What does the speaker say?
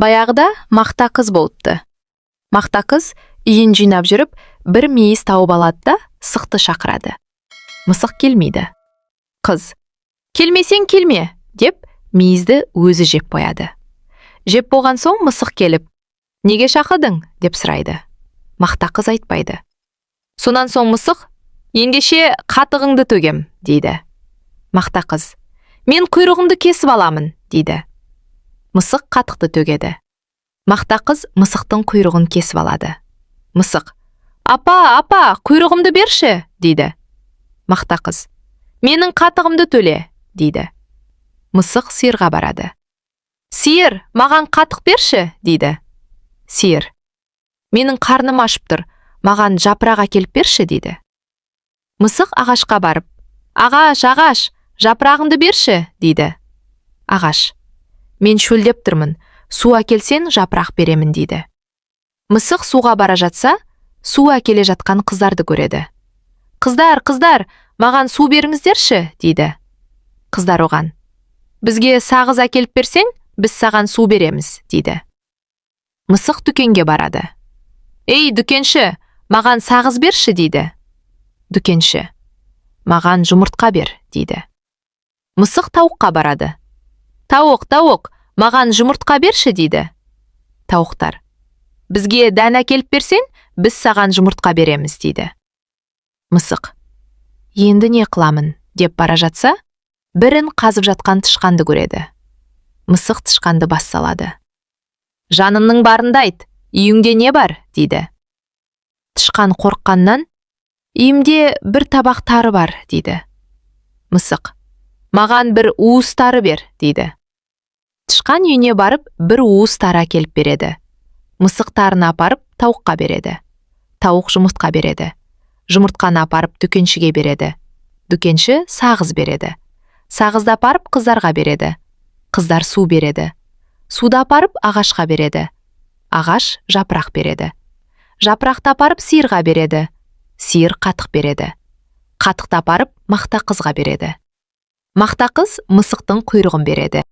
Баяғыда мақта қыз болыпты. Мақта қыз үйін жинап жүріп, бір мейіз тауып алады да мысықты шақырады. Мысық келмейді. Қыз: «Келмесең келме», деп мейізді өзі жеп қояды. Жеп болған соң мысық келіп: «Неге шақырдың?» деп сұрайды. Мақта қыз айтпайды. Сонан соң мысық: «Ендеше қатығыңды төгем», дейді. Мақта қыз: «Мен құйрығыңды кесіп аламын», дейді. Мысық қатықты төгеді. Мақта қыз мысықтың құйрығын кесіп алады. Мысық: апа, құйрығымды берші», дейді. Мақта қыз: «Менің қатығымды төле», дейді. Мысық сиырға барады. «Сиыр, маған қатық берші», дейді. Сиыр: «Менің қарным ашып тұр, маған жапырақ әкеліп берші», дейді. Мысық ағашқа барып: «Ағаш, жапырағыңды берші», дейді. Ағаш: «Мен шөлдеп тұрмын, су әкелсең жапырақ беремін», дейді. Мысық суға бара жатса, су әкеле жатқан қыздарды көреді. Қыздар, маған су беріңіздерші», дейді. Қыздар оған: «Бізге сағыз әкеліп берсең, біз саған су береміз», дейді. Мысық дүкенге барады. «Ей, дүкенші, маған сағыз берші», дейді. Дүкенші: «Маған жұмыртқа бер», дейді. Мысық тауыққа барады. Тауық, маған жұмыртқа берші», дейді. Тауықтар: «Бізге дән әкеліп берсең, біз саған жұмыртқа береміз», дейді. Мысық: «Енді не қыламын?» деп бара жатса, бірін қазып жатқан тышқанды көреді. Мысық тышқанды бас салады. «Жаныңның барында айт, үйіңде не бар?» дейді. Тышқан қорыққаннан: «Үйімде бір табақ тары бар», дейді. Мысық: «Маған бір уыс тары бер», дейді. Тышқан үйіне барып, бір уыс тары әкеліп береді. Мысық тарыны апарып тауыққа береді. Тауық жұмыртқа береді. Жұмыртқаны апарып дүкеншіге береді. Дүкенші сағыз береді. Сағызды апарып қыздарға береді. Қыздар су береді. Суды апарып ағашқа береді. Ағаш жапырақ береді. Жапырақты апарып сиырға береді. Сиыр қатық береді. Қатықты апарып мақта қызға береді. Мақта қыз мысықтың құйрығын береді.